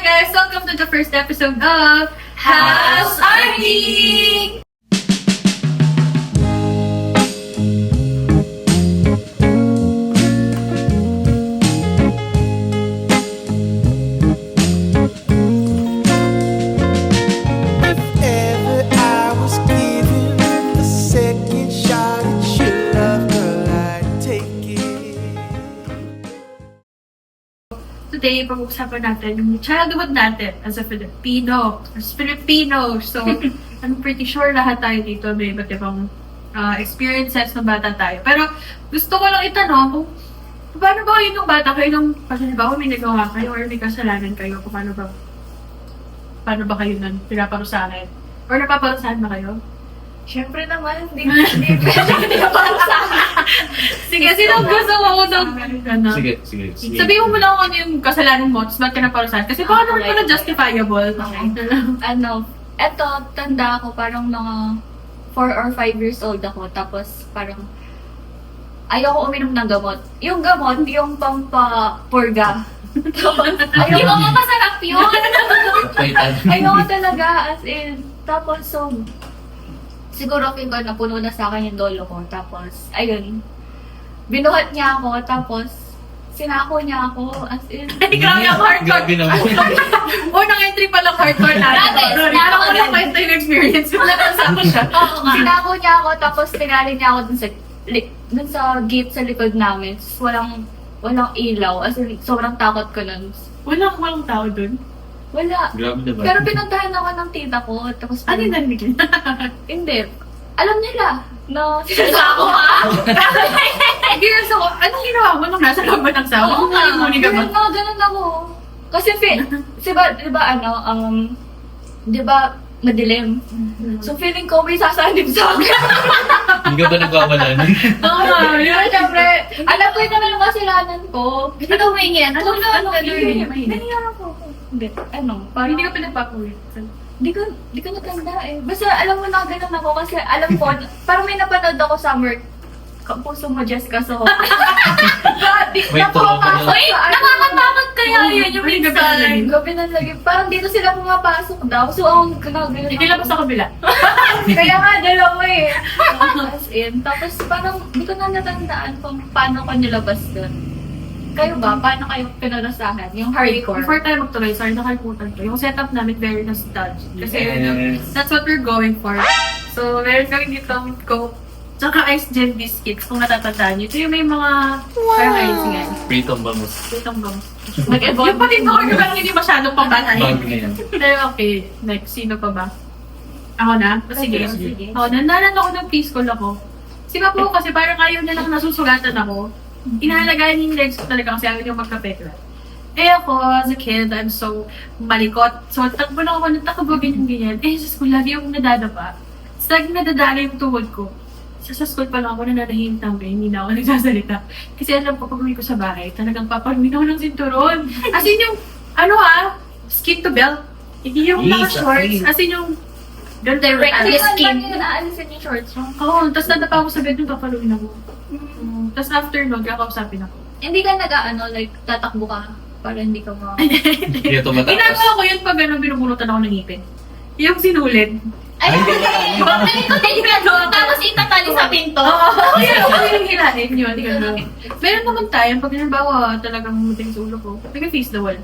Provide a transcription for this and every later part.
guys! Welcome to the first episode of House Army! If ever I was given a second shot at your love, girl, I'd take it. Today, pag-uusapan natin yung childhood natin as a Filipino. So, I'm pretty sure lahat tayo dito may iba't ibang experiences ng bata tayo. Pero gusto ko lang itanong kung paano ba kayo nung bata kayo nung halimbawa may nagawa kayo or may kasalanan kayo, kung paano ba kayo nun pinaparusahan? Or napaparusahan ba kayo? Siyempre naman, hindi pwede ka para sa akin. Sige, sino gusto mo unang ano? Sige. Sabihin mo muna kung ano yung kasalanan mo, tapos ba't ka naparusahan? Kasi baka naman pala justifiable. Eto, tanda ako, parang mga 4 or 5 years old ako. Tapos parang ayoko uminom ng gamot. Yung gamot, yung pampapurga. Ayoko nga masarap yun. Ayoko talaga, as in. Tapos, so, siguro feel ko napuno na sa akin yung dolo ko. Tapos, ayun. Binuhat niya ako, tapos sinako niya ako, as in. Ay, grabe ang hardcore. Grabe naman. Unang entry pa lang hardcore natin. Parang walang kwento yung experience. Nasama siya. Oo nga. Sinako niya ako, tapos tinali niya ako dun sa gate sa likod namin. Tapos walang ilaw. As in, sobrang takot ko nun. Walang tao dun. Wala. Grabe naman. Pero pinuntahan ako ng tita ko. Tapos, Ano yung narinig niya? Hindi. Alam nila na sinasako ka. Girls ako, anong ginawa mo nung nasa loob ng sawa? Oo nga. Muni ka ba? Ganun ako. Kasi, di ba, madilim. So, feeling ko may sasanib sa akin. Hindi ka ba nagwawalan? Oo nga. Pero syempre, alam ko yung naman yung kasalanan ko. Hindi ka humingi. Tulog. Nangyayari ko. Hindi. Parang Hindi ka pinagpapulit. Di ko natanda eh. Basta alam mo na ganun ako kasi alam ko, parang may napanood ako summer. Puso mo, Jessica, so. May tulong ka na. Wait, nakakatakot kaya yun yung May gabi minsan. na lagi. Gabi na lagi. Parang dito sila pumapasok daw. So, ang ginagawa. Hindi lang sa kabila. Kaya nga, dalawa eh. As in. Tapos parang di ko na natandaan kung paano ko nilabas doon. Kayo ba? Paano kayo pinarasahan? Yung hardcore? Before tayo magtuloy, sorry, nakalimutan ko. Yung setup namin very nostalgic. Kasi Yes. that's what we're going for. So, meron kami dito Coke, tsaka Ice Gel Biscuits, kung natatandaan nyo. Ito yung may mga parang icing yan. Pritong bangus. Itong bang. Nag-evolve. Yung pati ko yung parang hindi masyadong pambata. Bago na yan. Pero okay, next, sino pa ba? Ako na? Sige. Sige. Ako, nandalan ako ng preschool ako. Si Papo kasi parang ayaw niya lang nasusugatan ako. Inahalagahan yung legs ko talaga kasi ayaw niya magkapekla. Eh ako, as a kid, I'm so malikot. So, takbo lang ako, natakbo ganyan. Eh, sa school, lagi akong nadadapa. Tapos lagi nadadala yung tuhod ko. Sa school pa lang ako nananahimik tambay, hindi na ako nagsasalita. Kasi alam ko, pag uwi ko sa bahay, talagang papaluin ako ng sinturon. As in yung, skin to belt. Hindi yung naka-shorts. As in yung, Direct As in, skin. Naalisin yung shorts mo. Oo, tapos nadapa ako sa bed nung papaluin ako. Tapos after nun, kakausapin ako. Hindi ka like, tatakbo ka para hindi ka Kaya tumatakas. Ginagawa ko yun pag binubunutan ako ng ngipin. Yung sinulid. Ay, tapos itatali sa pinto. Oo, yung hilahin yun. Ganun. Meron naman tayo, pag halimbawa talagang muting sa ulo ko, nag-face the wall.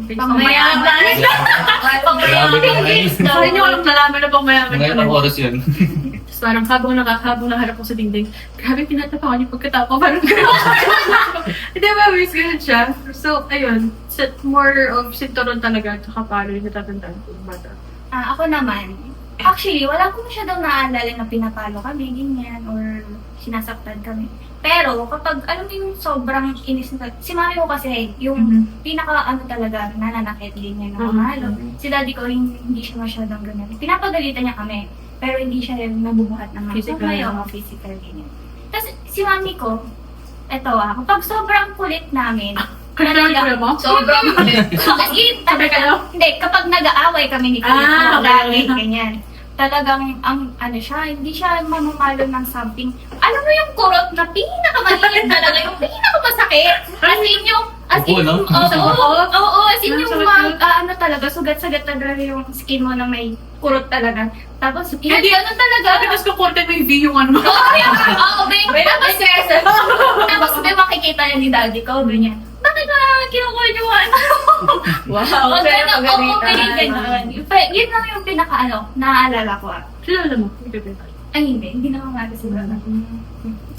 Pangmayaman. Sorry niyo, walang nalaman na pangmayaman. Ngayon ang oras yun. Tapos parang habang nakaharap ko sa dingding, grabe tinatapakan yung pagkatao. Parang hindi ba, miss ganun siya. So, ayun, more of sinturon talaga, tsaka palo yung natatandaan ko yung bata. Ako naman, actually, wala ko masyadong naaalala na pinapalo kami, ganyan, or sinasaktan kami. Pero, kapag, alam mo yung sobrang inis na, si mami ko kasi, yung talaga, nananakit din niya ng mahalo. Si daddy ko, hindi siya masyadong ganyan. Pinapagalitan niya kami, pero hindi siya nabubuhat ng mga Physical. physical, ganyan. Tapos, si mami ko, kapag sobrang kulit namin, Kaya mo? Sobrang kulit. Kasi, Sabi kayo? hindi, kapag nag-aaway kami ni Kuya, okay. ganyan. Talagang, hindi siya mamamalo ng something. Alam mo yung kurot na pinakamaliit talaga, yung pinakamasakit. As in yung, Upo, no? oo, as in yung talaga, sugat-sagat talaga yung skin mo na may kurot talaga. Tapos, yan, Hindi. ganun talaga. Tapos kukurte mo yung V yung ano. Oo, may tapos may makikita yan ni daddy ko, ganyan. Bakit na kinukuha niyo ano? Wow, Huwag kaya ka na, oo, pagalitan. ganyan. Yun lang yung naaalala ko. Kilala mo. Ay, hindi naman nga kasi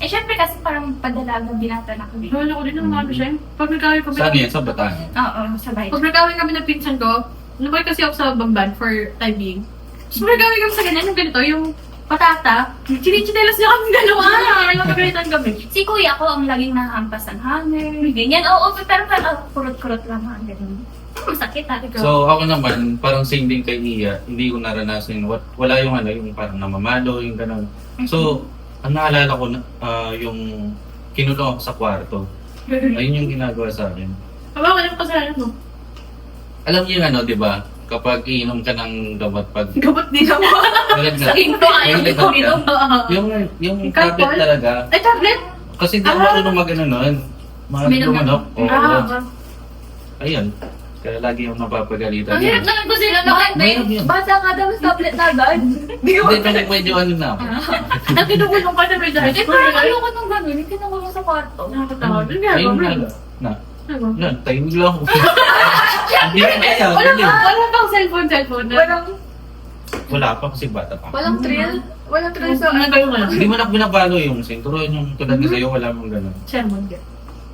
Eh, syempre kasi parang padalaga binata na kami. Wala ko din ng ano siya. Pag nagkawin kami. Saan yan? Sa Bataan? Oo, sabay. Pag nagkawin kami ng pinsan ko, lumaki kasi ako sa Bamban for time being. So, nagkawin kami sa ganyan, yung ganito, yung patata. Chinichinelas niya kami dalawa. Nagpagalitan kami. Si kuya ko ang laging nahampas ng hanger, ganyan. Oo, pero parang kurot-kurot lang mga ganun. Masakit ha. So ako naman, parang same din kay Iya, hindi ko naranasan, wala yung ano, yung parang namamalo, yung gano'n. So, ang naalala ko, yung kinulong ako sa kwarto. Ayun yung ginagawa sa akin. Aba, walang kasalanan mo. Alam niyo yung ano, di ba? Kapag iinom ka ng gamot, pag Gabot din ako. nalagnat, Ito ayaw Ay, ko inom. yung Ikaw, tablet Paul? talaga, Ay, tablet? kasi di ako marunong mag-ano nun. Lumanok. Oo. Ayun. Kaya lagi yung napapagalitan. Ang hirap naman ko sila Mahirap naman. yun. Bata ka daw sa tablet na agad. Hindi, medyo ano na ako. Nakinubulong ka na may dahil. Eh, parang ayoko nung gano'n. Hindi kinulong sa kwarto. Nakakatawa. Ano nga, Ayun Gabriel? na. Ano? Yan, tahimik lang ako. Hindi ko kaya. Wala pang cellphone. Wala pa kasi bata pa. Walang thrill. Walang thrill sa Ano kayo nga? Hindi mo na binabalo yung sinturon, yung tulad na sa'yo, wala mong gano'n. Sermon din.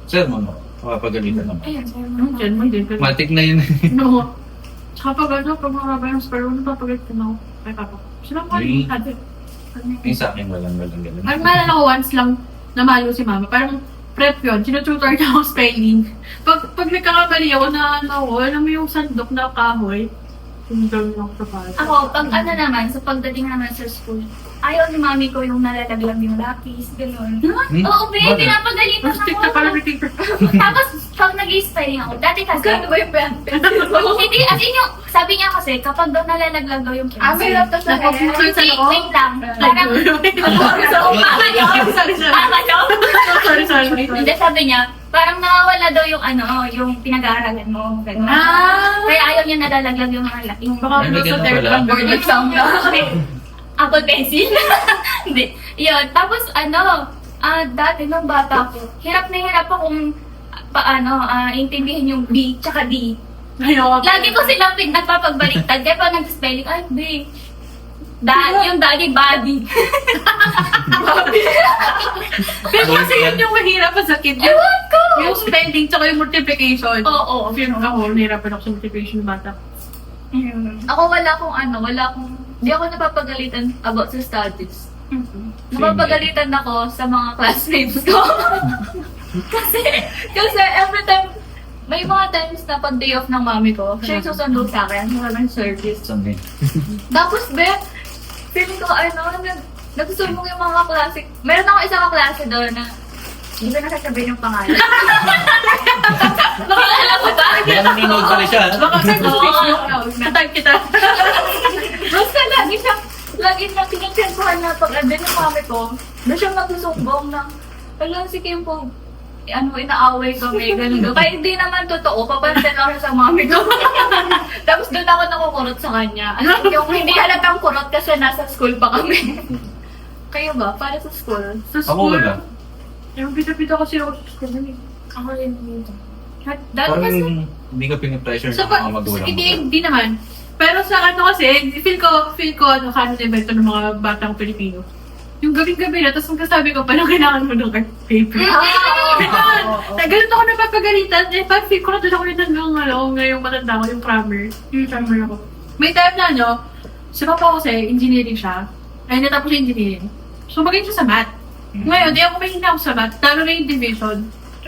Sir mo, mapapagalitan naman. Ayun, sir. Sermon din. Matik na yun. No. Tsaka pag ano, pag maraba yung sparo, napapagalitan ako. Kay papa. Sila ko yung ate. Yung sa akin, walang gano'n. Ang maalala ko once lang namalo si mama. Parang prep yun. Tinututor niya ako spelling. Pag nagkakamali ako na ano, alam mo yung sandok na kahoy. Yung gawin ako sa para. Ako, pag ano naman, sa pagdating naman sa school, ayaw ni mami ko yung nalalaglag yung lapis, gano'n. Oo, Bakit? pinapagalitan Mas stick na pala may paper. Tapos, pag nag-i-spelling ako, dati kasi, Gano'n ba yung pen? hindi, as in yung, sabi niya kasi, kapag daw nalalaglag daw yung Ah, may laptop sa Nakapag- head. sa loob? Wait lang. Parang, Sorry. hindi, sabi niya, parang nawawala daw yung ano, yung pinag-aaralan mo. Gano'n. Ah! Kaya ayaw niya nalalaglag yung mga yung Baka Ay, may sa ganun third pala. lang, board exam na. Apple pencil. Hindi. Yun. Tapos dati nung bata ko, hirap na hirap akong paano, intindihin yung B tsaka D. Ayoko. Lagi ko silang nagpapagbaliktad. Kaya pag nag-spelling, ay, B. Yung daddy, body. Pero kasi yun yung mahirap pa sa kid. Ewan ko! Yung spelling tsaka yung multiplication. Oo. Pero ako, nahirapan ako sa multiplication ng bata. Ako wala akong, hindi ako napapagalitan about sa studies. Napapagalitan ako sa mga classmates ko. kasi every time, may mga times na pag day off ng mami ko, siya yung susundo sa akin sa ng service. Sunday. Tapos, feeling ko, nagsusumbong yung mga klase. Meron ako isang klase doon na, hindi ko nasasabihin yung pangalan. Alam mo ba? Baka nanonood pala siya. Baka sa speech mo, natag kita. Basta lagi na tinitsentuhan na pag andun yung mami ko, doon siya magsusumbong na, alam si Kim po, inaaway kami, gano'n. Kaya hindi naman totoo, papansin ako sa mami ko. Tapos doon ako nakukurot sa kanya. Yung hindi halatang kurot kasi nasa school pa kami. Kayo ba? Para sa school? Sa Ako school, wala. yung pita-pita kasi ako sa school. Ako rin dito. Dati Parang kasi, hindi ka pinipressure So, ng mga magulang mo. hindi naman. Pero sa ano kasi, feel ko, kanon evento ng mga batang Pilipino. Yung gabing-gabi na, tapos magkasabi ko, paano kailangan mo ng art paper? Ganun ako napapagalitan. Eh, parang feel ko na doon ako rin ngayong matanda ko, yung crammer. Yung crammer ako. May time na, si papa ko kasi, engineering siya. Ay, natapos yung engineering. So, magaling siya sa math. Ngayon, di ako mahina ako sa math. Talo na yung division.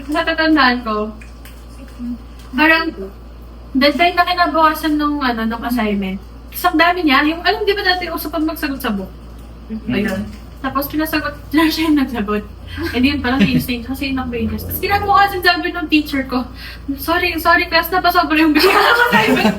Natatandaan ko, parang, deadline na kinabukasan nung assignment. Isang dami niya, yung, alam di ba dati usapan magsagot sa book? Ayun. Tapos pinasagot na siya yung nagsagot. And yun parang instinct kasi ilang pages. Tapos kinabukasan sabi ng teacher ko, sorry class, napasobra yung bigyan ng assignment.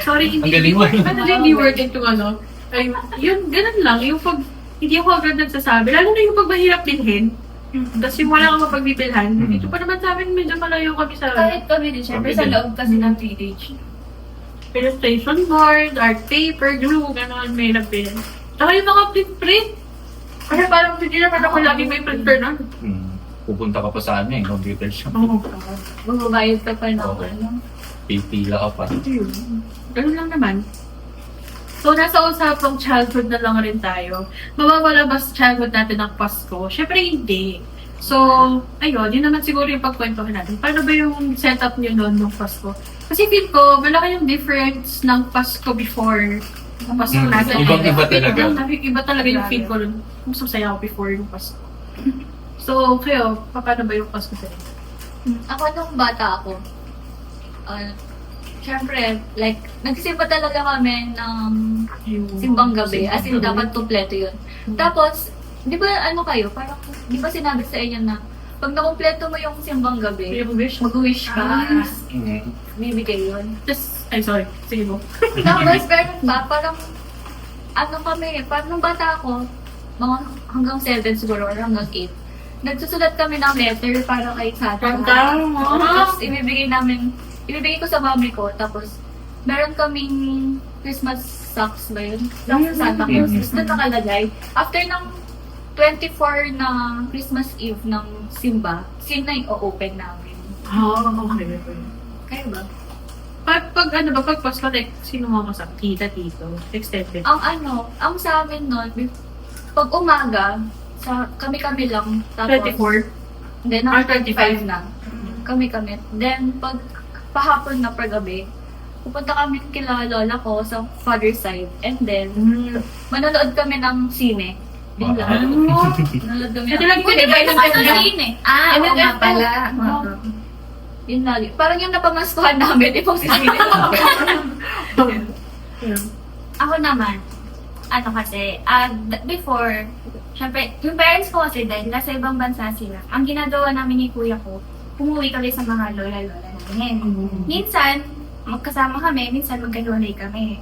Sorry, Ang galing mo. hindi worth it yung Ay, yun, ganun lang. Yung pag, hindi ako agad nagsasabi. Lalo na yung pag mahirap bilhin. Tapos yung wala kang mapagbibilhan. Dito pa naman sa amin, medyo malayo kami sa... Kahit kami din, syempre sa loob kasi ng village. illustration board, art paper, glue, gano'n, may napin. Saka yung mga print. Kasi parang hindi naman ako lagi may printer nun. Pupunta ka pa sa computer shop. Magbabayad ka pa ng Okay. ano. Pipila ka pa. Ganun lang naman. So, nasa usapang childhood na lang rin tayo. Mawawala ba sa childhood natin ng Pasko? Syempre, hindi. So, ayun, yun naman siguro yung pagkwentuhan natin. Paano ba yung setup nyo noon ng Pasko? Kasi feel ko, malaki yung difference ng Pasko before ng Pasko natin. Ibang-iba talaga. Iba talaga yung feel ko nun. Mas masaya ako before yung Pasko. So, kayo, paano ba yung Pasko sa inyo? Ako nung bata ako, syempre, like, nagsisimba talaga kami ng simbang gabi. As in, dapat kompleto yun. Tapos, di ba ano kayo, parang, di ba sinabi sa inyo na, pag nakompleto mo yung simbang gabi, mag-wish ka, bibigay yun. Just, ay sorry, sige mo. Tapos, meron ba, parang, ano kami, parang nung bata ako, mga hanggang 7 siguro, or hanggang 8, nagsusulat kami ng letter para kay Santa. Tapos, ibibigay ko sa mami ko, tapos, meron kaming Christmas socks ba yun? Socks sa Santa Claus. Tapos, doon nakalagay. After ng 24 na Christmas Eve ng simba, sin na yung o-open namin. Okay. Kayo ba? Pag ano ba, pag Pasko, like, sino mo sa tita, tito, extended? Ang sa amin nun, pag umaga, kami-kami lang. Tapos, 24? Then, Or 25 na. Kami-kami. Then, pag pahapon na paggabi, pupunta kami kila lola ko sa father side. And then, manonood kami ng sine. Yun lang. Manonood kami Ito lang ng pwede ba yung Sine. Oo nga pala. Yun lagi. Parang yung napamaskuhan namin, ibang sine. Ako naman, ano kasi, before, syempre, yung parents ko kasi dahil nasa ibang bansa sila, ang ginagawa namin ni kuya ko, pumuwi kami sa mga lola-lola namin. Minsan, magkasama kami, minsan magkahiwalay kami.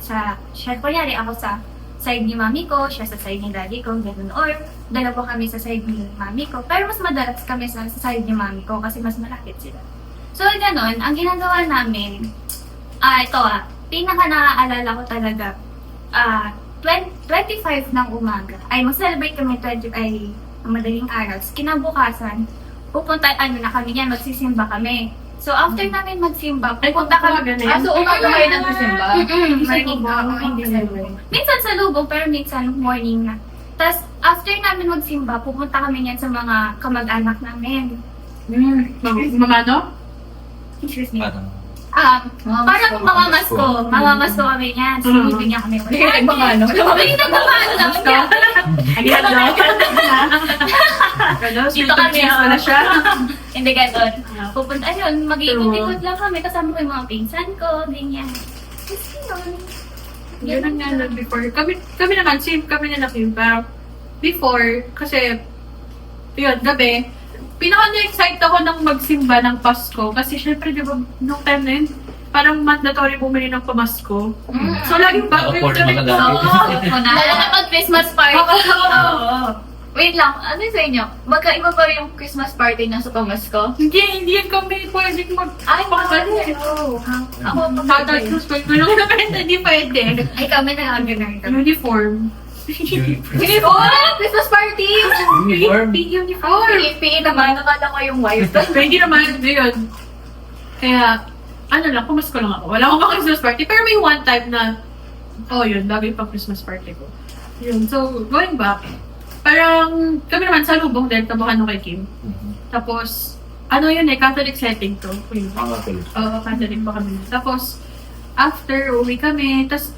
Siya, kunyari ako sa side ni mami ko, siya sa side ni daddy ko, ganun. Or, dalawa kami sa side ni mami ko. Pero mas madalas kami sa side ni mami ko kasi mas malapit sila. So, ganun, ang ginagawa namin, pinaka naaalala ko talaga, 25 ng umaga, ay mag-celebrate kami ang madaling araw. So, kinabukasan, pupunta, na kami yan, magsisimba kami. So, after namin magsimba, pupunta kami. So, umaga kayo nagsisimba? Morning, minsan sa lubong, pero minsan morning na. Tapos, after namin magsimba, pupunta kami yan sa mga kamag-anak namin. Mamano? Excuse me. Parang Parang mamamasko kami yan. Sinibig niya kami. Mamano? Dito kami na siya. Hindi gano'n. Pupunta, mag-iikot-ikot lang kami. Kasama ko yung mga pinsan ko, ganyan. Kasi yun. Ganun nga lang before. Kami naman, same kami na Kim. Pero before, kasi, yun, gabi, pinaka-na-excite ako ng magsimba ng Pasko. Kasi syempre, di ba, nung time na yun, parang mandatory bumili ng pamasko. So, laging bago yung Afford gabi mo ko. na Lalo na pag Christmas party. Wait lang, ano sa inyo? Magkaiba ba yung Christmas party na sa pamasko? Hindi yan kami pwede Ako, Tatatlos ko yung hindi pwede. Ay, kami na-organize kami. Uniform. Christmas party! Uniform. Uniform. PE naman, nakala ko yung wife. Pwede naman yun. Kaya, lang, pumasko lang ako. Wala akong pang Christmas party. Pero may one time na, yun, bagay pang Christmas party ko. Yun, so, going back, parang, kami naman sa lubong din, tabuhan kay Kim. Tapos, Catholic setting to. Catholic pa kami. Tapos, after, uwi kami, tapos,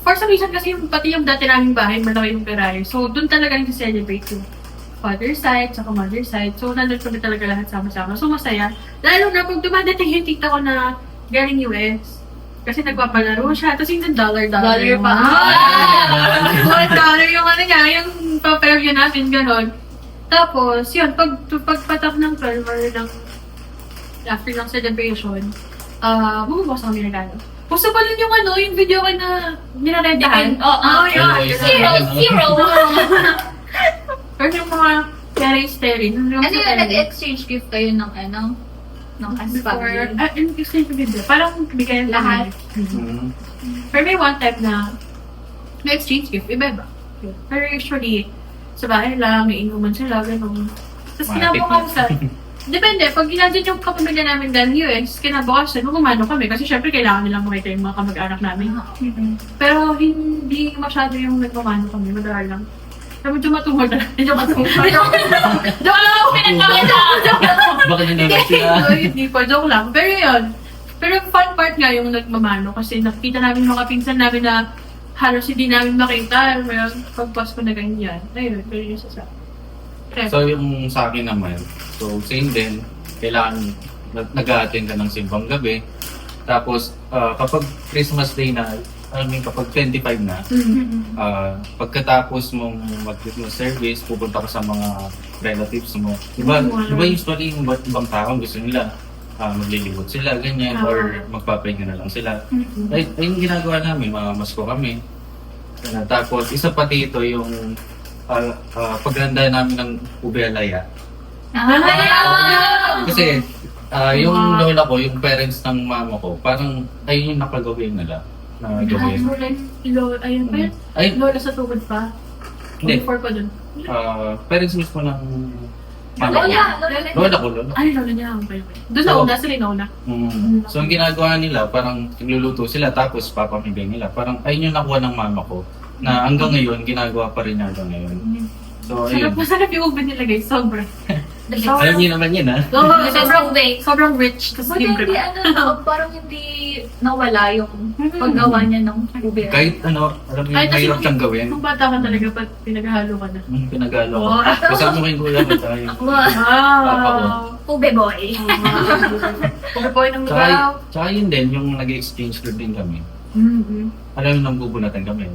for some reason kasi pati yung dati naming bahay, malaki yung garahe. So, dun talaga nag-celebrate yung father side, saka mother side. So, nandun kami talaga lahat sama-sama. So, masaya. Lalo na pag dumadating yung tita ko na galing US, kasi nagpapalaro siya. Tapos yung dollar Dollar pa. $1 yung niya, yung pa-preview natin, gano'n. Tapos, yun, pagpatak ng 12 or after ng celebration, bumubukas kami regalo. Gusto pa rin yung yung video ko na minarentahan. Zero. Pero yung mga terrace. Ano yun, nag-exchange gift kayo ng ng as Before, family. yung exchange video, parang bigay Lahat. Mm. Pero may one time na may exchange gift, iba-iba. Pero usually, sa bahay lang, may inuman sila, gano'n. Tapos Matik kinabukasan, depende, pag ginadyan yung kapamilya namin dahil US, kinabukasan, gumano kami. Kasi syempre, kailangan nilang makita yung mga kamag-anak namin. Pero hindi masyado yung nagmamano kami, madaral lang. Pero medyo matungod na. Medyo matungod. Joke lang ako, pinagkakita ako. Joke lang. Baka nanonood sila. Hindi po, joke lang. Pero yun. Pero yung fun part nga yung nagmamano kasi nakita namin mga pinsan namin na halos hindi namin makita. Pero pag Pasko na ganyan. Ayun, pero yung sa So yung sa akin naman, so same din, kailangan nag-a-attend ka ng simbang gabi. Tapos kapag Christmas Day na, alam mo yun, kapag 25 na, pagkatapos mong mag-Christmas service, pupunta ka sa mga relatives mo. Diba usually yung ibang tao gusto nila maglilibot sila, ganyan, or magpapahinga na lang sila. Ay yung ginagawa namin, mamasko kami. Tapos isa pa dito yung paghanda namin ng ube alaya. Kasi yung lola ko, yung parents ng mama ko, parang ayun yung nakagawin nila. Na gawin. Ayun pa yun. Ay, Lola sa tubod pa. hindi. Before pa dun. Parents mismo ng mama ko. Lola ko, lola. Ay, lola niya. Okay. Doon na So, una, sila na una. So, ang ginagawa nila, parang nagluluto sila, tapos papamigay nila. Parang ayun yung nakuha ng mama ko, na hanggang ngayon, ginagawa pa rin hanggang ngayon. So, ayun. Masarap yung ube nila guys. Sobra. Alam niyo naman yun, ha? Sobrang sobrang rich. Tapos Buti libre hindi, pa. parang hindi nawala yung paggawa niya ng ube. Kahit ano, alam mo Kahit yung mahirap siyang gawin. Nung bata ka talaga, pag pinaghalo ka na. Pinagalo ko. Wow. Kasama ko yung kuya ko tayo. Wow! Ube boy. Pagkapoy ng lugaw. Tsaka yun din, yung nag-exchange food din kami. Alam mo, nang bubunatan kami.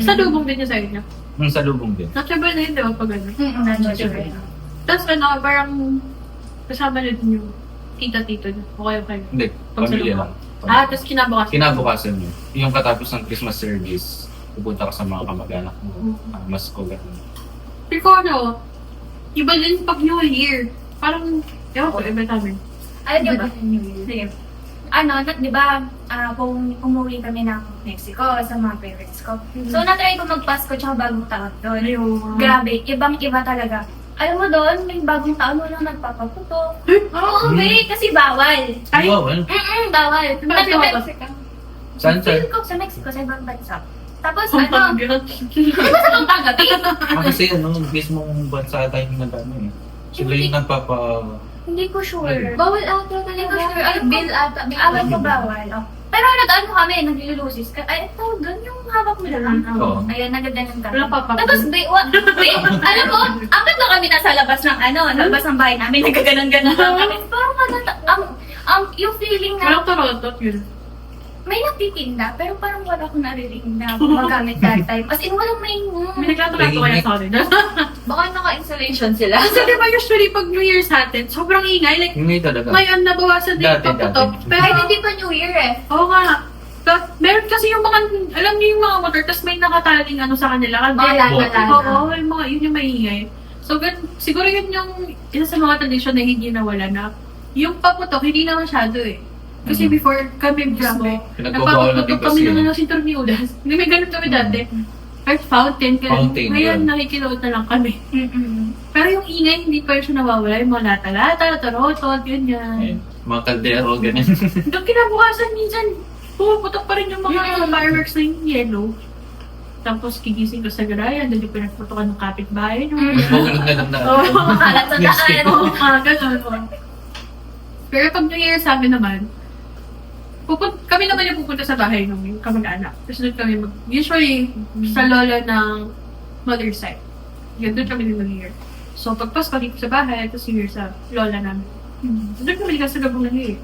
Sa lubong din niya sa inyo. Nung sa lubong din. Natural na yun, di ba? Pag ano. Natural. Tapos parang kasama na din yung tita-tito niyo. O kayo. Hindi, pamilya lang. Tapos kinabukasan. Kinabukasan yun. Yung katapos ng Christmas service, pupunta ka sa mga kamag-anak mo. Mas ko gano'n. Pero ano, iba din pag New Year. Parang, ewan ko, iba namin. Alam niyo ba? Sige. Di ba, kung umuwi kami ng Mexico sa mga parents ko. So, natry ko magpasko tsaka bagong taon doon. Ayun. Grabe, ibang-iba talaga. Alam mo doon, may bagong taon, walang nagpapaputo. Oo, wait, kasi bawal. Ay, Wow, well, Bawal. Bakit bawal? saan saan? Feel ko sa Mexico, sa ibang bansa. Tapos Ang ano, pagbirat. sa ibang tagabi. Kasi ano, mismong bansa tayo yung nag-ano eh. Sila yung nagpapa... Hindi ko sure. Bawal ata Hindi ko talaga. sure. Ay, bill ata. May Alam ko bawal. Oh. Pero nag-ano kami, naglulusis. Ay, ito, doon yung hawak mo lang. Oo. Ayun, nagaganon kami. Wala pa pa. Tapos, alam mo, apat na kami nasa labas ng labas ng bahay namin, nagaganon-ganon lang kami. Parang yung feeling na Walang tarotot yun. may nagtitinda, pero parang wala akong naririnig na gumagamit that time. As in, walang may... May nagtatato kaya sa akin. Baka naka-installation sila. Kasi di ba usually pag New Year's natin, sobrang ingay. Like, Hindi talaga. ngayon nabawasan din yung Dati. paputok. Pero, Kahit hindi pa New Year eh. oo nga. Pero, meron kasi yung mga, alam niyo yung mga motor, tapos may nakataling ano sa kanila. Mga Kaya, lana-lana. oo, yung mga, yun yung maingay. So, siguro yun yung isa sa mga tradisyon na hindi nawala na. Yung paputok, hindi na masyado eh. Kasi before kami mismo, Pinagbabawal natin nagpapaputok kami kasi. ng sinturniulas. Hindi may ganun kami dati. Kahit fountain, Fountain, ngayon yun. nakikilood na lang kami. Pero yung ingay, hindi pa yun siya nawawala. Yung mga lata-lata, tarotot, ganyan. Ayun, mga kaldero, ganyan. Doon kinabukasan minsan, pumuputok pa rin yung mga fireworks na yung yellow. Tapos kigising ko sa garayan, doon yung pinagputokan ng kapitbahay. Mahulog na lang na. Oo, Makalat sa daan. oo, ganun. Pero pag New Year sa amin naman, kami naman yung pupunta sa bahay ng kamag-anak. Tapos doon kami usually sa lola ng mother side. Yan, doon kami din New Year. So pag Pasko dito sa bahay, tapos New Year sa lola namin. Doon kami kasi gabong ng New Year.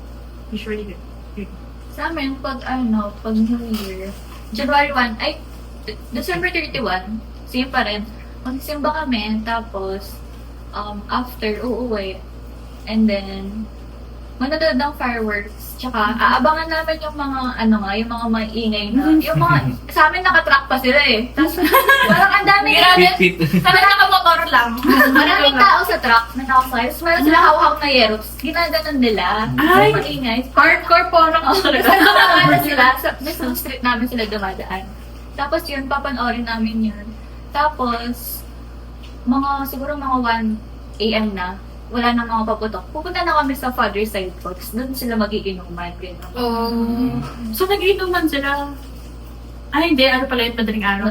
Usually din. Sa amin, pag New Year, January 1, ay, December 31, same pa rin. Magsimba kami, tapos, after, uuwi. And then, manonood ng fireworks. Tsaka, aabangan namin yung mga, yung mga maingay na, yung mga, sa amin nakatrack pa sila eh. Tapos, parang ang daming, Pit. Sana nakamotor lang. maraming tao sa truck na nakasakay. Tapos meron sila hawak na yeros. Ginaganon nila. Ay! Yung maingay. Hardcore po lang ako. Dumadaan sila, sa mismong street namin sila dumadaan. Tapos yun, papanoorin namin yun. Tapos, siguro mga 1 a.m. na, wala na mga paputok. Pupunta na kami sa father's side ko. Tapos doon sila magiinuman. Oh. So, nag-inuman sila. Ay, hindi. Ano pala yung madaling araw?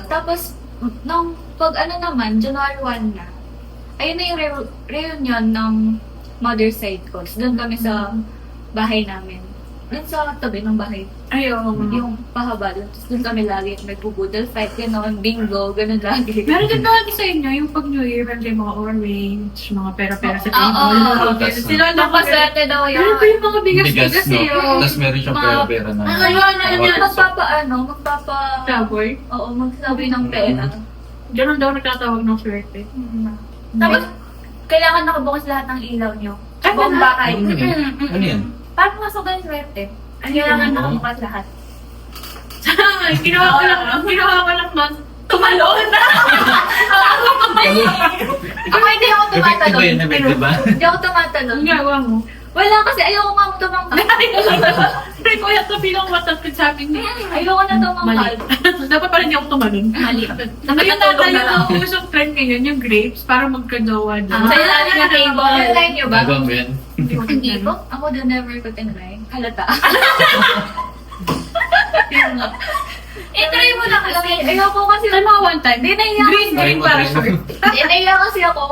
Tapos, nung pag naman, January 1 na, ayun na yung reunion ng mother's side ko. Tapos doon kami sa bahay namin. Doon sa tabi ng bahay. Ayaw. Yung pahabal. Tapos doon kami lagi nagpo-boodle fight, gano'n, bingo, gano'n lagi. Meron din ba sa inyo yung pag New Year, meron yung mga orange, mga pera-pera sa table. Oo. Sila lang Napaswerte daw Meron yan. pa yung mga bigas-bigas no? eh. oh. Tapos meron siyang pera-pera na. Magpapa... Saboy. Oo, magsasabi ng pera. Ganun daw nagtatawag ng swerte. Tapos, kailangan nakabukas lahat ng ilaw nyo. Ay, Buong wala. bahay. Ano yun? Ano yan? Paano masok ang swerte? Kailangan nakabukas lahat. Ginawa ko lang mas tumalon. Ako hindi ako Effective ba yun? tumatalon. Effective ba? Hindi ako tumatalon. Ang gawa mo. Wala kasi ayoko nga tumangkal. Pero kuya to bilang matapit sa akin. Ayoko na tumangkal. Mali. Dapat pala hindi ako tumalon. Mali. Ngayon tayo na usong trend ngayon, yung grapes, para magkagawa doon. Sa ilalim ng table. Try nyo ba? Nagawang ba yan? Hindi ko. Ako din never ko tinry. Halata. I-try mo lang kasi. Ayoko kasi. Ay, mga one time. Di naiya Green, kasi. green para short. Naiya kasi ako.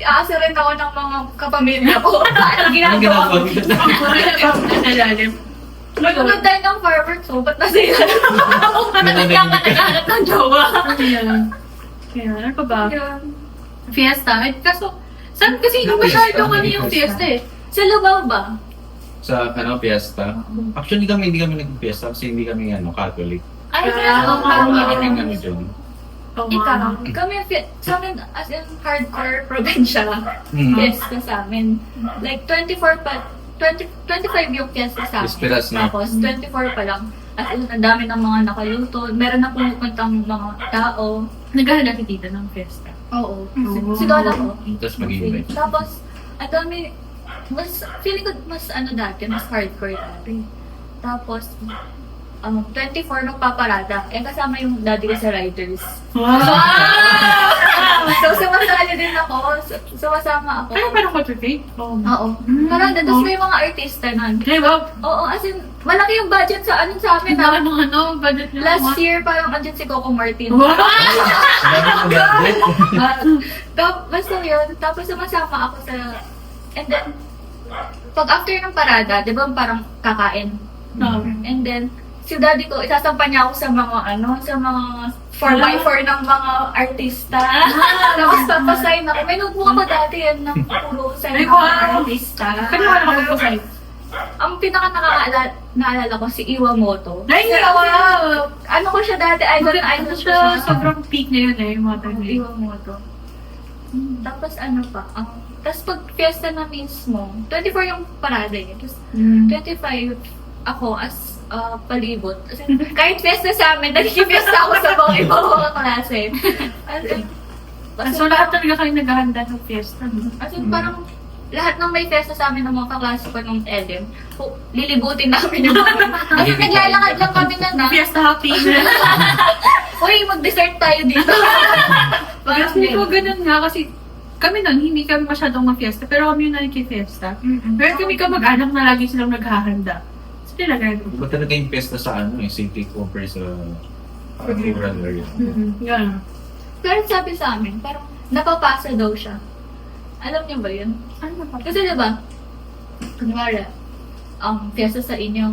Aasa rin ako ng mga kapamilya ko. Ano Anong ginagawa ginagawa ko? mo? Nalalim. Nagulog tayo ng fireworks. So, ba't nasa iyo? Nananahimik ka. Naghahanap ng jowa. Kaya, ano pa ba? Fiesta. Ay, kaso, saan kasi Fiesta. masyado yung fiesta eh. Sa Lubao ba? Sa fiesta. Actually hindi kami nag-fiesta kasi hindi kami Catholic. Ay, Ah, kaya oo. Kami ano dyan. Ikaw. Kami, sa amin, as in hardcore probinsya. Fiesta sa amin. Like, 25 yung fiesta sa amin. Esperas na. Tapos, 24 pa lang. As in, ang dami ng mga nakaluto. Meron na pumupuntang mga tao. Naghahanda si tita ng fiesta. Oo. Si Lola ko. Tapos mag-invite. Tapos, ang dami, feeling ko mas dati, mas hardcore dati. Tapos, 24 magpaparada. Eh, kasama yung daddy ko sa riders. Wow! So, sumasali din ako. Sumasama ako. Ano parang mag-fake? Oo. Parang tapos may mga artista nun. Hey, wow! Oo, as in, malaki yung budget sa amin. Ang ano, budget na Last year, parang andyan si Coco Martin. Wow! Basta yun. Tapos sumasama ako sa... And then, pag after ng parada, di ba parang kakain? And then, si daddy ko, isasampa niya ako sa mga sa mga 4x4 ng mga artista. Tapos papasign ako. May notebook ako dati yan ng puro sign ng mga artista. Kaya wala ka magpasay. Ang pinaka naalala ko si Iwamoto. Ay, Kasi wow! ano ko siya dati, idol na idol ko siya. Sobrang peak na yun eh, yung mga time na yun. Iwamoto. Tapos ano pa, tapos pag fiesta na mismo, 24 yung parada eh. Tapos 25 ako as palibot. As in, kahit fiesta sa amin, nagkikifiesta ako sa mga ibang mga klase. So lahat talaga kayo naghahanda ng fiesta. As in, parang lahat ng may fiesta sa amin ng mga kaklase ko nung LM, lilibutin namin yung mga. Kasi naglalakad lang kami na Fiesta happy. uy, mag-dessert tayo dito. Parang Kasi ko ganun nga kasi kami nun, hindi kami masyadong ma-fiesta, pero kami yung nakikifiesta. Pero kami kamag-anak na lagi silang naghahanda. So talaga. Iba talaga yung fiesta sa city compare sa rural area. Yeah. Pero sabi sa amin, parang napapasa daw siya. Alam niyo ba yun? Ano pa? Kasi diba, kunwari, fiesta sa inyo,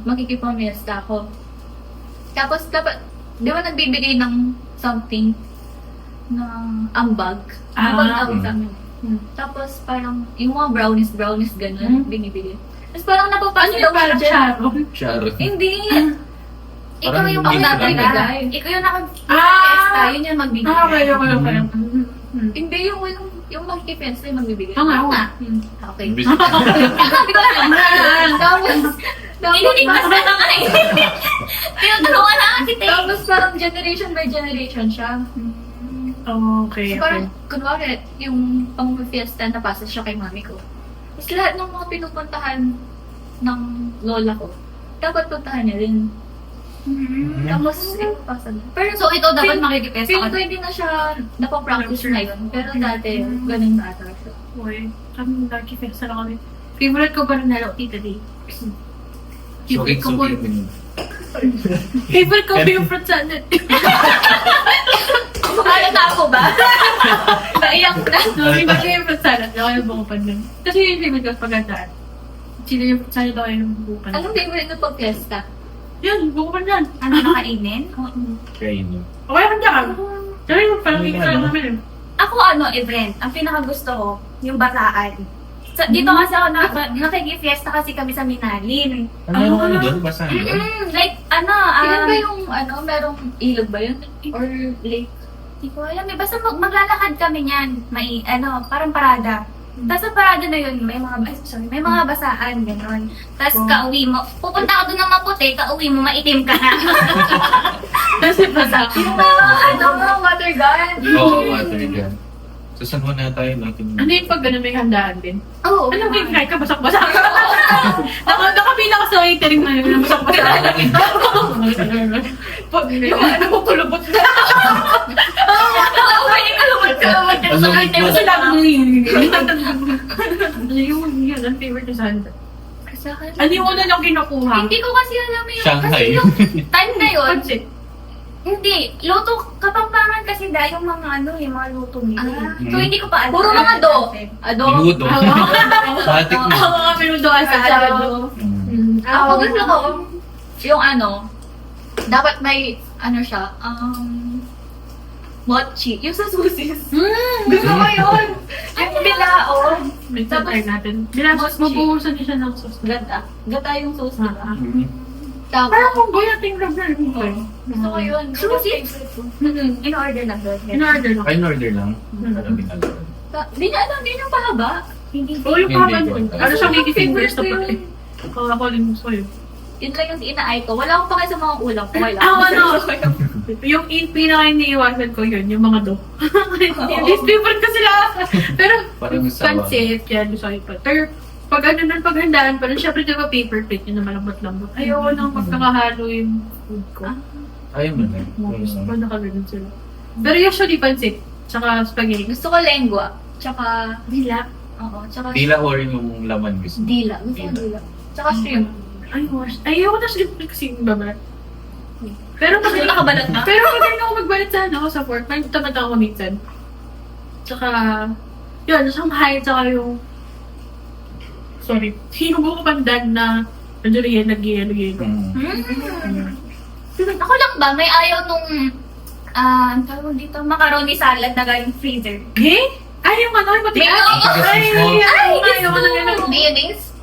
makikipamiesta ako. Tapos dapat, di ba nagbibigay ng something na ambag? Ambag tawag sa amin. Tapos parang yung mga brownies ganun, binibigay. Tapos parang napapasa daw Parang siya. charo. Charo. Hindi! Ikaw Parang yung hindi magbibigay. bigay. Ikaw yung nag-fiesta, yun yung magbibigay. Okay. Hindi yung yung makikipens na yung magbibigay. Oo nga, oo nga. Okay. Imbis- Sabi ko lang. Tapos, Hindi ko kasi na nga eh. Tinutulungan na kasi tayo. tapos parang generation by generation siya. Okay, So parang, kunwari, yung pang-fiesta na pasa siya kay mami ko. Tapos lahat ng mga pinupuntahan ng lola ko, dapat puntahan niya rin. Tapos, pasa na. Pero So, ito dapat Feel- makikipesta feeling ka. ko hindi na siya napapractice ngayon. Pero dati, ganun na ata siya. Okay. Kami lagi festa na kami. Favorite ko pa rin nalo, Tita Day. Favorite ko po Favorite ko po yung fruit salad. Ano na ako ba? Naiyak na. Sabi ko yung fruit salad. Ako yung bukupan nun. Kasi yung favorite ko pagkandaan. Sila yung fruit salad ako yung bukupan. Anong favorite mo pag fiesta? Yan, bukupan yan. Ano nakainin? Kainin. Okay, handaan. Pero yung parang ikita Ano? namin. Ako event. Ang pinakagusto ko, yung bataan. Dito kasi ako nakikifiesta kasi kami sa Minalin. Ano yung ano doon? Basta ano? Like, Ilan ba yung, merong ilog ba yun? Or lake? Hindi ko alam eh. Basta maglalakad kami niyan. May, parang parada. Tapos sa parada na yun, may mga basaan, gano'n. Tapos kauwi mo, pupunta ka doon ng maputi, kauwi mo, maitim ka na. Kasi basa. Yung mga water gun. Oo, water gun. So, saan muna tayo natin? Ano yung pag gano'n may handaan din? Oo. Ano yung kahit ka basak-basak? Nakabila ka sa waitering na yun, basak-basak. Yung ano mo, kulubot na. Kalumot ka Ano sa yung item Kasi sila. lang yun, ang favorite ko sa handa. Ano yung una niyong kinukuha? Hindi ko kasi alam yun. Shanghai. Kasi yung time na yun, Pansit. hindi. Luto, Kapampangan kasi dahil yung mga yung mga luto nila. So hindi ko pa alam. Puro mga do. Ado. Ludo. Batik na. Ako nga pinudoan sa alado. Ako gusto ko, yung dapat may, siya, mochi. Yung sa susis. Gusto ko yun. Yung bilao. May tatay natin. Binabas, Mochi. mabuhusan niya siya ng sauce. Gata. Gata yung sauce nila. Parang Tapos, kung buyating rubber. gusto ko yun. Susis? Mm-hmm. In-order na doon. In-order na. Ay, in-order lang. Parang binalaran. Di niya alam, di niya pahaba. Hindi. Oo, yung Hindi kapan ko. yun. Ano siyang lady fingers na Favorite ko pati. yun. Ako din gusto ko yun. Yun lang yung inaay ko. Wala akong pakay sa mga ulam ko. Wala. Yung pinaka iniiwasan ko yun, yung mga do. Least favorite ko sila. Pero, Parang yung sawa. pansit, yan, gusto ko yun pa. Pero, pag paghandaan pa rin, syempre diba paper plate yun na malambot-lambot. Ayoko nang magkakahalo yung food ko. Ayaw mo na. Gusto ko nakaganon sila. Pero usually pansit, tsaka spaghetti. Gusto ko lengua. Tsaka, Dila. oo. Tsaka, Tila or yung laman gusto. dila. Gusto ko dila. Tsaka shrimp. Ay, wash. Ayoko na shrimp kasi yung babalat. Pero pag Kasi nakabalat na. Pero pag hindi ako magbalat sa sa pork, may tamad ako minsan. Tsaka, yun, Shanghai, tsaka yung, sorry, yung bukupandan na, nandiyo rin, nag-yelo-yelo. Ako lang ba? May ayaw nung, ang tawag dito, macaroni salad na galing freezer. Eh? Ay, yung ano, yung matigas? Ay, Ayoko na ganun. mayonnaise?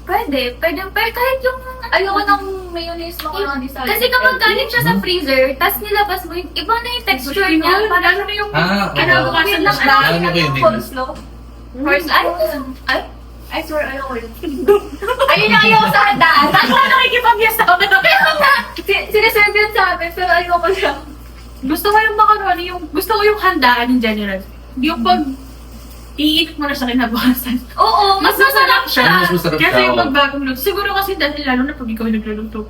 Pwede kahit yung Ayoko ng mayonnaise macaroni salad. Kasi kapag galing siya sa freezer, tas nilabas mo, iba na yung texture niya. Parang Lalo na yung Ah, kinabukasan Wait na lang, siya. Ano ba yun? coleslaw? first, ay, I swear, ayoko yun. ayun yung ayaw sa handaan. Ako na nakikipag-yes ako na Sineserve yun sa amin, pero ayoko siya. Gusto ko yung macaroni, gusto ko yung handaan in general. Yung pag iinit mo na sa kinabukasan. Oo, mas masarap siya. Mas masarap Kasi yung siya. magbagong luto. Siguro kasi dahil lalo na pag ikaw yung nagluluto.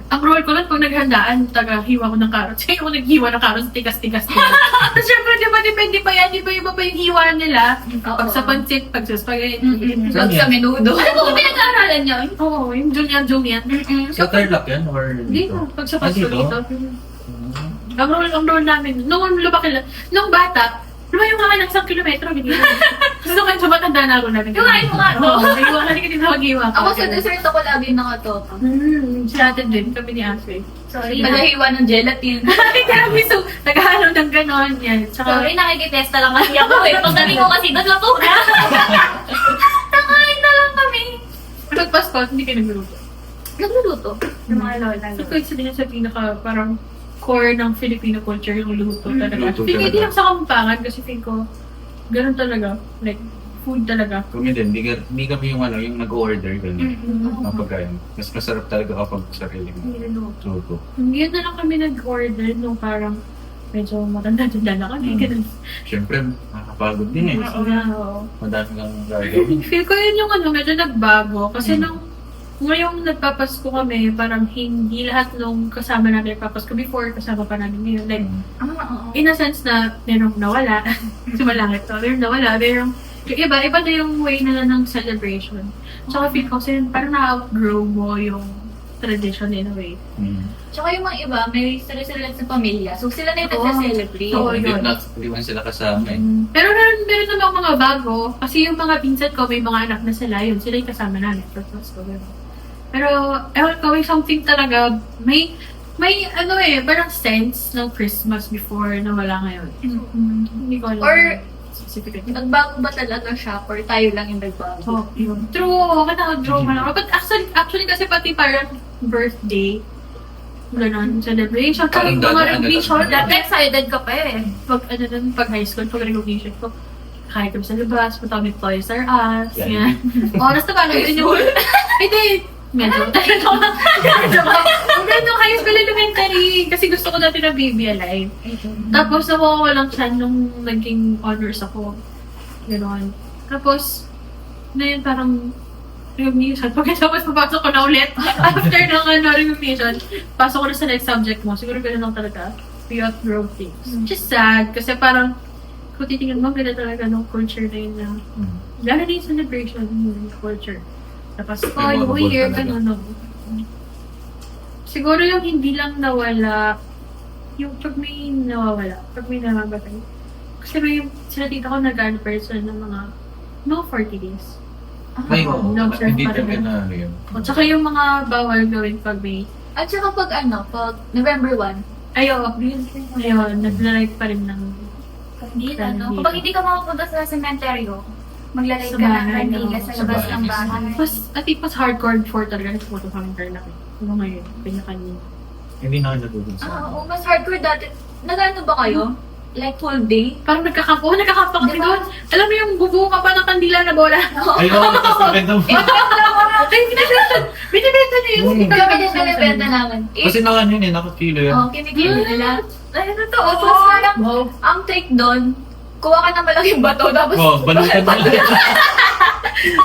Ang role ko lang pag naghandaan, taga-hiwa ko ng carrots. Kaya ako naghiwa ng carrots, tigas-tigas. Tapos syempre, di ba, depende pa yan. Di ba, iba pa yung hiwa nila. Pag sa pancit, pag sa spaghetti. Pag sa menudo. Ano ba pinag-aaralan niyo? Oo, yung Julian. Sa Tarlac yan or Dito, dito? pag sa Ah, pasto dito? dito. Ang role namin, nung lumaki lang, nung bata, lumayo nga ng isang kilometro, ganyan. Gusto ko yung sumatanda na ako namin. Yung ayaw nga to. Oo, hiwa ka din na mag-hiwa ka. Ako sa dessert ako lagi nakatoka. Si natin din, kami ni Ashley. Sorry na. Nagahiwa ng gelatin. Ay, grabe, so, naghahalo ng ganon, yan. Tsaka, Sorry, nakikitesta lang kasi ako eh. Pagdating ko kasi doon luto na. Nakain na lang kami. pag Pasko, hindi kayo nagluluto. Nagluluto. Yung mga lola. So, isa din yan sa pinaka, parang, core ng Filipino culture yung luto talaga. Luto Feel ko hindi talaga. lang sa Kapampangan kasi feel ko ganun talaga. Like, food talaga. Kami din, hindi kami yung yung nag-order ganun. Mm-mm. Kapag mas masarap talaga kapag sarili mo. Luto. Yun na lang kami nag-order nung parang medyo matanda-tanda na kami. Ganun. Siyempre, nakakapagod din eh. Oo. Madami kang gagawin. Feel ko yun yung medyo nagbago. Kasi nung ngayong nagpapasko kami, parang hindi lahat nung kasama namin nagpapasko before, kasama pa namin ngayon. Like, Oo. in a sense na merong nawala. Sumalangit to. Merong nawala. Merong, yung iba na yung way nila ng celebration. Tsaka feel ko kasi parang na-outgrow mo yung tradition in a way. Tsaka yung mga iba, may sila sa pamilya. So sila na yung nagsa-celebrate. Oo, Hindi yun. hindi man sila kasama eh. Pero meron naman mga bago. Kasi yung mga pinsan ko, may mga anak na sila. Yun, sila yung kasama namin. Pero, ewan ko, may something talaga. May parang sense ng Christmas before na wala ngayon. Hindi ko alam. Or, specifically. nagbago ba talaga siya or tayo lang yung nagbago? Oh, yun. True, draw mo lang. But actually kasi pati parang birthday, gano'n, celebration, Parang kahit mga dadaan na recognition, lang. dati excited ka pa eh. Pag high school, pag recognition ko, kahit kami sa labas, punta kami Toys R Us, Yeah. yan. Oras na parang yun yung, hindi, medyo, nung high school elementary, kasi gusto ko dati na baby alive. Tapos nakuha ko lang siya nung naging honors ako. Gano'n. Tapos, na yun parang recognition. Pagkatapos papasok ko na ulit. After ng recognition, pasok ko na sa next subject mo. Siguro gano'n lang talaga. We outgrow things. Just sad. Kasi parang, kung titingnan mo, gano'n talaga ng culture na yun na, lalo na yung celebration yung culture. Tapos, May New mga Year, talaga. gano'n. No? Siguro yung hindi lang nawala, yung pag may nawawala, pag may namamatay. Kasi may sila tita ko nag-person ng mga 40 days. Ay, oo. No, sir, Hindi parang talaga na yun. O tsaka yung mga bawal gawin pag may, At saka pag November 1, ayun, nag-light pa rin ng Kandila, no? Kapag hindi ka makapunta sa sementeryo, maglalay Sa ka ng bahay, kandila no? sa Sa labas bahay. ng bahay. Mas hardcore for talaga na pumunta kami na ano ngayon, pinakanin. Hindi na ako natutulog sa oo, mas hardcore dati. Nag-ano ba kayo? Like full day? Parang nagkakampo ka kasi Diba? doon. Alam mo yung bubuo ka pa ng kandila na bola. Ay, oo, tapos maganda mo. Ay, binibenta niya yun. Hindi Kami ka din nalibenta namin. Kasi naka yun eh, nakakilo yan. Kinikili nila. Ay, totoo. Tapos parang, Wow. ang trick doon, kuha ka ng malaking bato, tapos Oh, balutan mo lang.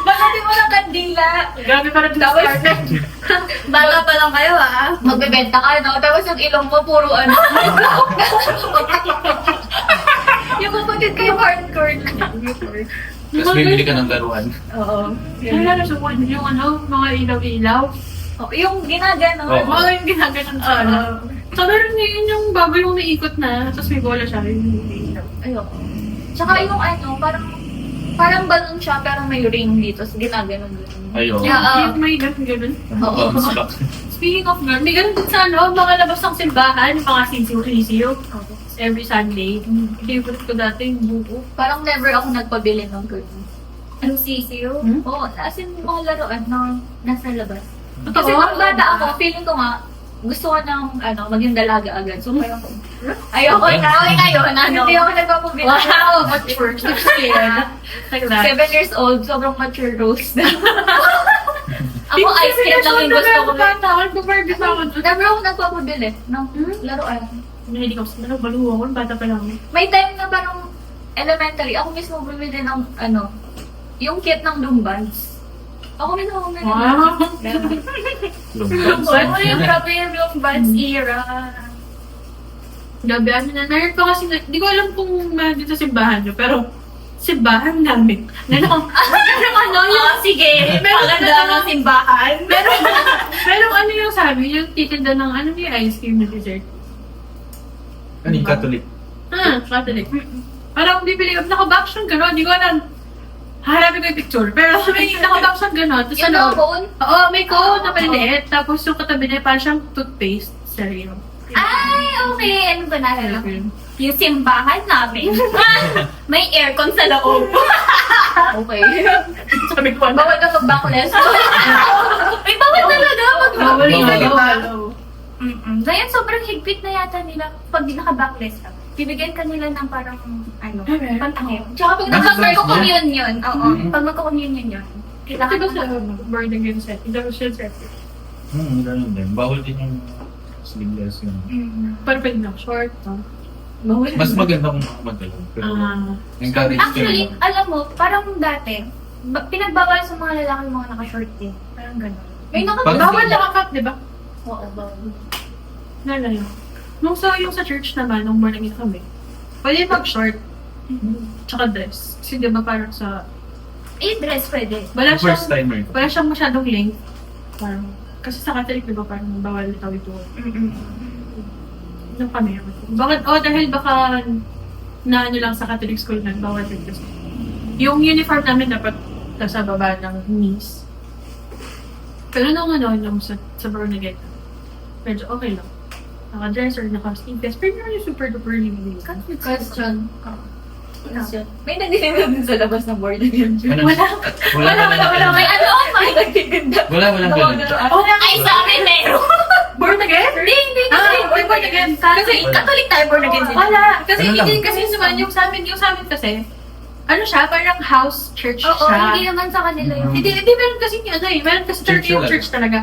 balutin mo ng kandila. Grabe parang Tapos, Bata pa lang kayo, ah. magbebenta ka, no? Tapos yung ilong mo, puro ano. Yung kapatid ko yung hardcore na. Tapos bibili ka ng laruan. Oo. Ay, lalo sa yung mga ilaw-ilaw. Oh, yung ginagano. Oo. Mga yung ginaganon siya. So, meron ngayon yung bago yung naikot na, tapos may bola siya, yung ilaw. Ayoko. Tsaka yung parang balon siya, pero may ring dito. So, ginaganon din. Ayun. Yeah. Yung may ganun. Oo. Speaking of ganun, may ganun din sa mga labas ng simbahan, yung mga sisiw-sisiw. Every Sunday. Favorite ko dati yung buko. Parang never ako nagpabili ng ganun. Ang sisiyo. Oo, as in mga laruan na nasa labas. Totoo? Kasi pag bata ako, feeling ko nga, gusto ko ng maging dalaga agad. So parang, ayoko na. Okay ngayon, hindi ako nagpapabili. Wow! Mature. So scared. Like that. 7 years old, sobrang mature rose na. Ako ice cream lang yung gusto ko. Nagpapabili pa ako dun. Never ako nagpapabili ng laruan. Hindi ko sa baluwa ko, bata pa lang. May time na parang elementary, ako mismo bumili ng yung kit ng Lumbans. Ako mismo bumili. Wow! Ano yung grabe yung Vans era? Gabi, na-nerd pa kasi, di ko alam kung dito sa simbahan nyo, pero simbahan namin. Yung Sige, Meron maganda na- ng simbahan. pero ano yung sabi, yung titinda ng yung ice cream na dessert. Ano yung Catholic? Catholic. Parang bibili ko, naka-box siyang gano'n, di ko alam. Haharapin ko yung picture, pero may naka-box siyang gano'n. Tapos Yung ano, nakapon? oo, may cone na maliliit, tapos yung katabi niya, parang siyang toothpaste. Seryo. Ay, okay. Ano ba nalala ko? Yung simbahan namin. May aircon sa loob. Okay. Sabi ko, Bawal ka mag-backless. Ay, bawal talaga. Bawal Bawal. talaga. Ngayon, sobrang higpit na yata nila pag naka-backless ka. Bibigyan ka nila ng parang, Okay. pantakip. Tsaka pag Pag Backless magko-communion, oo. Mhm. Pag magko-communion yun. Kasi ba sa born again set? Induction set. Ganun din. Bawal din yung sleeveless yun. Perfect na. Short, no? Mas maganda kung madalang. Pero encourage ko Actually, yun. alam mo, parang dati, pinagbawal sa mga lalaki mga naka-short din. Parang gano'n. May Bawal naka-cut, di ba? Oo, bawal. Yun. Nung yung sa church naman, nung morning kami, pwede mag-short, tsaka dress. Kasi di ba parang sa, Dress pwede. wala First siyang, timer. wala siyang masyadong length. Parang, kasi sa Catholic, di ba parang bawal ito ito. Nung kami, bakit, dahil baka na ano lang sa Catholic school na, bawal din kasi. Yung uniform namin dapat nasa baba ng knees. Pero nung sa born again, medyo okay lang. Naka-dress or naka-sleeveless, pero yun yung super duper hindi. Question. May nagtitinda din sa labas ng board again. Wala. May ano, May nagtitinda. Walang ganun. ay sa amin meron. Born again? Hindi. May born again. Kasi Catholic tayo, born again sila. Wala. Kasi Ano lang? hindi kasi yung sa amin kasi, ano siya, parang house church Oo, siya. hindi naman sa kanila yung... Hindi, meron kasi meron kasi Church yung talaga. church talaga.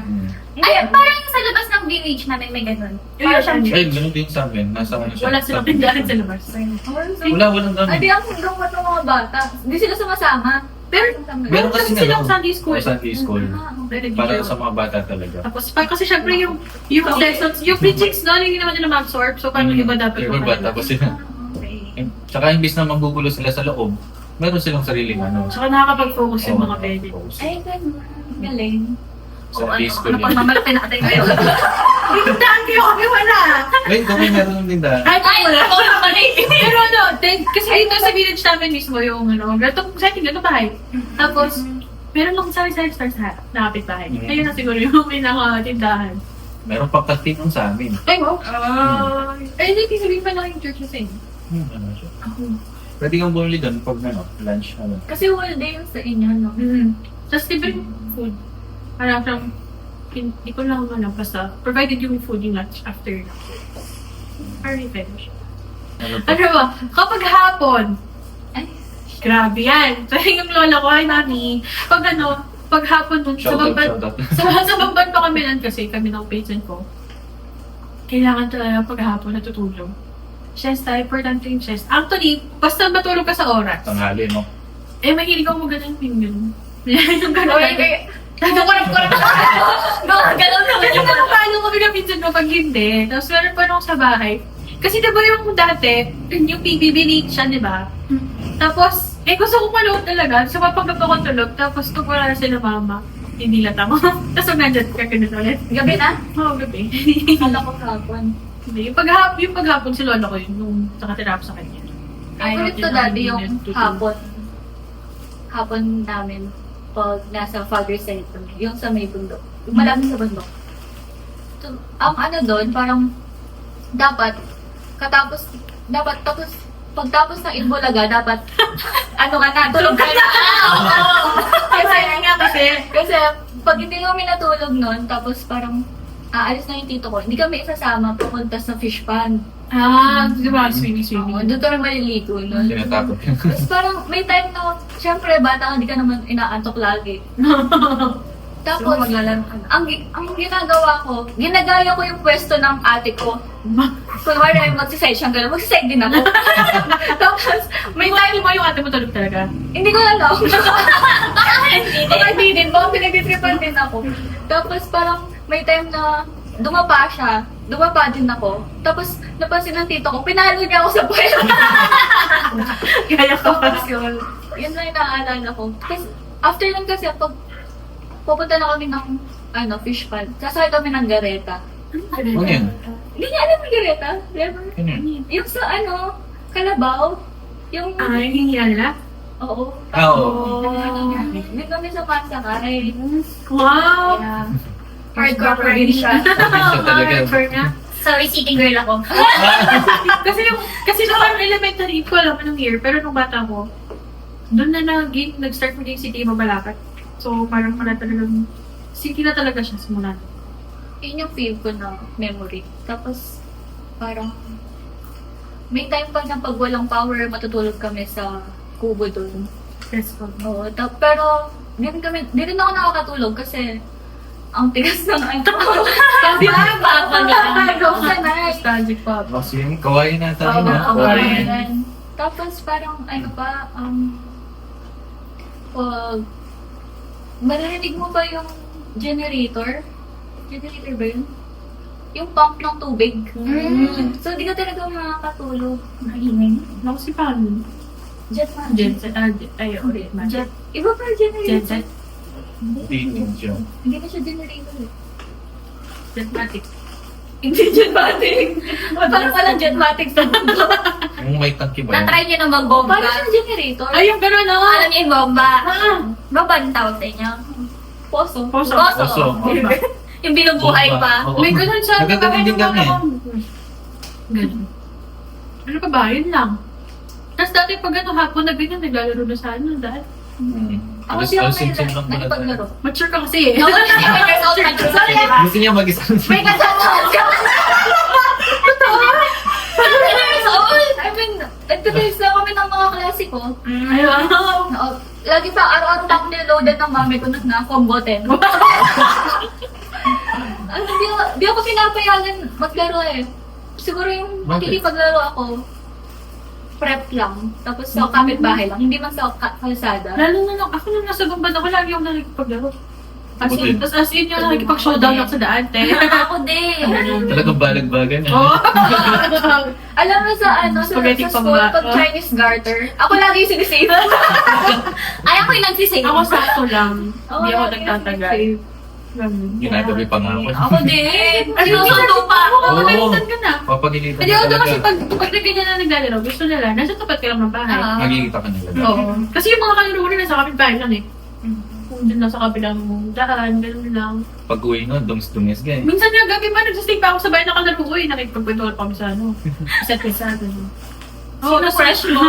Ay, parang sa labas ng village namin may ganun. Parang siyang Ayun. Ay, ganun din sa amin. Nasa ano siya. Wala silang tindahan sa labas. Walang ganun. Ay, di ang gamot ng mga bata. Hindi sila sumasama. Pero, Meron kasi nga silang no? Sunday school. Sunday school. Para sa mga bata talaga. Tapos, kasi syempre yung lessons, yung preachings no, hindi naman nila ma-absorb. So, parang iba dapat Yung iba, tapos sila. Tsaka imbis na magugulo sila sa loob, meron silang sariling ano. Tsaka nakakapag-focus yung mga pwede. Ay, ganun. Galing. Sunday school ano yun. pang mamalaki natin ngayon? Tindahan kayo kami wala! Wait, kami meron din da. Ay, wala! Pero kasi dito sa village namin mismo yung ganitong setting, ganitong bahay. Tapos, meron lang sa stars na kapit-bahay. Ayun na siguro yung pinaka-tindahan. Meron pang kantinong sa amin. Ay, wow! Hindi, sabihin pa lang yung church na sa'yo. Ano siya? Pwede kang bumili doon pag lunch. Kasi whole day yung sa inyo, no? Tapos libre food. Parang hindi ko lang basta provided yung food yung lunch after. Parang finish. Ano pa? Ano ba? Kapag hapon, Ay, grabe yan. So, yung lola ko, ay mami, pag hapon dun, sa Shout babad, out. sa babad pa kami nun kasi kami ng patient ko. Kailangan talaga pag hapon natutulog. Siesta, importante yung siesta. Actually, basta matulog ka sa oras. Tanghali, no? Eh, mahilig ako mag-ganang yung yung gano'n. Nagkukurap-kurap Ganun naman Kasi paano kami napinsan mo pag hindi. Tapos meron pa nung sa bahay. Kasi diba yung dati, yung PBB late siya, di ba? Tapos, gusto ko manood talaga. So, mapagkap ako tulog. Tapos, kung wala na sila mama, hindi lata mo. Tapos, kung nandyan ka ganun ulit. Gabi na? Oo, gabi. Kala ko hapon. Hindi. Yung paghapon si Lola ko yun, nung nakatirap sa kanya. Favorite ko dati yung hapon. Hapon namin pag nasa Father's Side kami. Yung sa may bundok. Yung malapit sa bundok. So, ang ano doon, parang dapat pagtapos ng Itbulaga, dapat ano ka na, tulog ka na. Kasi pag hindi kami natulog noon, tapos parang aalis na yung tito ko, hindi kami isasama pupunta sa fish pond. Di ba? Swimming. Doon kami maliligo noon. Tinatapos. Tapos parang may time na, syempre bata hindi ka naman inaantok lagi. Tapos, ang ginagawa ko, ginagaya ko yung pwesto ng ate ko. Kunwari ay magsiside siyang gano'n, magsiside din ako. Tapos, May time mo yung ate mo tulog talaga. hindi ko alam. Baka hindi din, baka pinagtitripan din ako. Tapos parang may time na dumapa din ako. Tapos napansin ng tito ko, pinalo niya ako sa puwet. Kaya ko pa. Tapos yun lang yung naaalala ko. Tapos after nun kasi, pag pupunta na kami ng fish pond, sasakay kami ng gareta. Ano yan? Hindi niya alam yung gareta? Never. Ano yan? Yung sa Kalabaw. Yung, Hindi nila? oo. Oo. Hindi kami sa pansakay. Wow! Kaya, Hardcore provincia. Siya talaga. Hardcore nga. Sorry, city girl ako. Kasi nung elementary, ko alam anong year, pero nung bata ko, doon na nag-start maging city mabalakat. So, parang wala talagang, city na talaga siya simula. Yun yung feel ko na memory. Tapos, parang, may time pa na pag walang power, matutulog kami sa kubo doon. Stressful. Oo, pero, di rin ako nakakatulog kasi, ang tigas ng ano. Sabi ko, papa na. Nostalgic pa. Kasi yung kawaii na tayo Oo, na. kawaii. Tapos parang, ano pa, pag, maririnig mo ba yung generator? Generator ba yun? Yung pump ng tubig. So, di ka talaga makakatulog. Maingay. Ako si Pam. Jet man. Genset. Ay, ulit. Jet. Iba pa yung generator. Genset. Hindi siya. Hindi na siya generator eh. Jetmatic. Hindi jetmatic. Parang walang jetmatic sa mundo. Yung may tangki ba yan? Na-try niyo na magbomba. Parang siyang generator. Ay, yung gano'n ako. Alam niyo yung bomba. Bomba ang tawag sa inyo? Poso. Poso. Poso. Yung binubuhay pa. Oo. May gano'n siya. Nagagaling din kami. Ganun. Ano pa ba? Yun lang. Tapos dati pag ano hapon na ganyan, naglalaro na sa ano dahil. Ako di ako Alisin-sin lang muna nakipaglaro. Mature ka kasi eh. Ako na siya, may years old ka. Sorry, Gusto niya mag-isa. may kasama ka. Years old. I mean, nagtitipis lang kami ng mga klase ko. Ay, wow. Lagi pa, araw-araw pa ako niloadan ng mami ko na combo 10. Di ako pinapayagan maglaro eh. Siguro yung Bakit? makikipaglaro ako, prep lang. Tapos sa kapitbahay lang, hindi man sa kalsada. Lalo na lang, ako nung nasa gumbad ako, lagi yung nakikipaglaro. As Buti. in, as in yung nakikipag-showdown ako sa daan, te. Ako din. Talagang balag-bagan. Oo. Alam mo sa ano, sa Spaghetti school, pamba. pag Chinese garter, ako lagi yung sinisave. Ay, ako yung nagsisave. Ako sakto lang. Oo, Hindi ako lagi yung nagtatagal. sinisave. Ganun. Ginagabi pa nga ako. Ako din. Ay, Sinusundo pa ako. Oo, pagalitan ka na. Papagilitan Hindi ka ako kasi talaga. pag ganyan na naglalaro, gusto nila, nasa tapat ka lang ng bahay. Magkikita ka nila. Oo. Kasi yung mga kalaro ko rin nasa kapitbahay lang eh. Kung dun lang sa kabilang daan, gano'n lang. Pag uwi nun, dungis-dungis ka eh. Minsan nga gabi pa, nagsistay pa ako sa bahay na kalaro ko eh. Nakikipagpatuloy pa kami sa ano. Isa't-isa, gano'n. Sino fresh mo?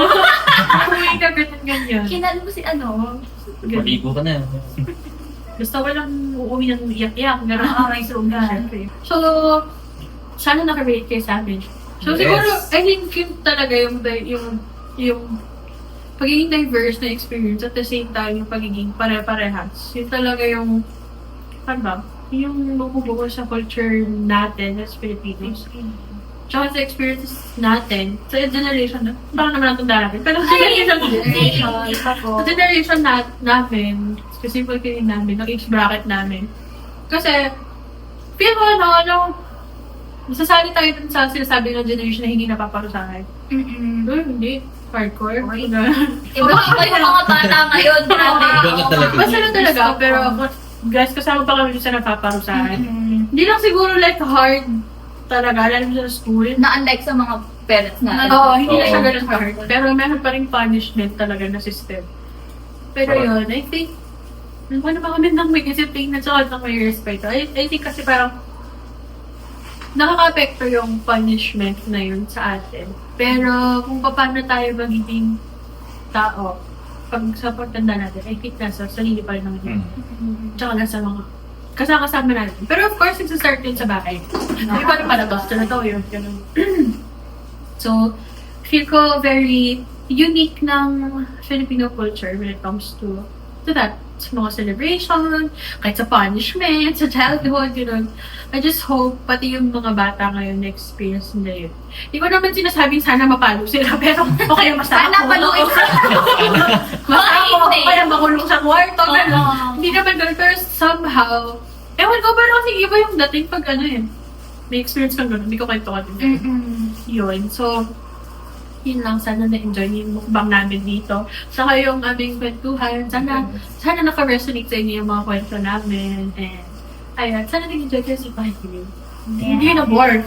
Uwi ka, ganyan. Kinalo mo si ano? Ganun. Maligo ka na. Basta walang uuwi ng iyak-iyak, gano'n. May suga. Siyempre. So, sana nakarelate kayo sa amin. So, Yes. siguro, I think yun talaga yung pagiging diverse na experience at the same time yung pagiging pare-parehas. Yun talaga yung, ano ba, yung bumubuo sa culture natin as Filipinos. Tsaka sa experiences natin, sa generation na, baka naman ang tanda natin, pero sa generation namin, specifically namin, ng age bracket namin. Kasi, feel ko masasali tayo dun sa sinasabi ng generation na hindi napaparusahan. Hindi. Hardcore. Iba yung mga bata ngayon. Grabe. Iba na talaga. Basta na talaga, pero guys, kasama pa kami sa napaparusahan. Hindi lang siguro like hard talaga, lalo sa school. Na unlike sa mga parents na. Oo, hindi na siya Oo. ganun hard. Pero meron pa rin punishment talaga na system. Pero yun, I think, ano ba kami nang may discipline at saka nang may respeto. I think kasi parang, nakaka-apekto yung punishment na yun sa atin. Pero kung paano tayo magiging tao, pag sa pagtanda natin, I think nasa sarili pa rin naman yun. Tsaka nasa mga kasama natin. Pero of course, nagsa-start yun sa bahay. Hindi pa rin palabas. Ito na to yun. Ganun. So, feel ko very unique ng Filipino culture when it comes to that. Sa mga celebration, kahit sa punishment, sa childhood, gano'n. I just hope pati yung mga bata ngayon na-experience nila yun. Hindi ko naman sinasabing sana mapalo sila, pero o kaya masako. Sana paluin sila. Masako, o Hindi. kaya makulong sa kwarto, gano'n. Oo. Hindi naman gano'n, pero somehow, ewan ko, pero kasi iba yung dating pag ano yun. May experience kang gano'n, hindi ko kwento ka din. Yun, so, yun lang, sana na-enjoy yung mukbang namin dito. Saka yung aming kwentuhan, sana naka-resonate sa inyo yung mga kwento namin. And, ayun, sana nag-enjoy kayo sa bahay niyo. Hindi na bored.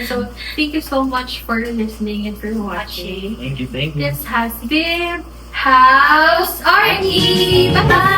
So, thank you so much for listening and for watching. Thank you, thank you. This has been House Arty! Bye-bye!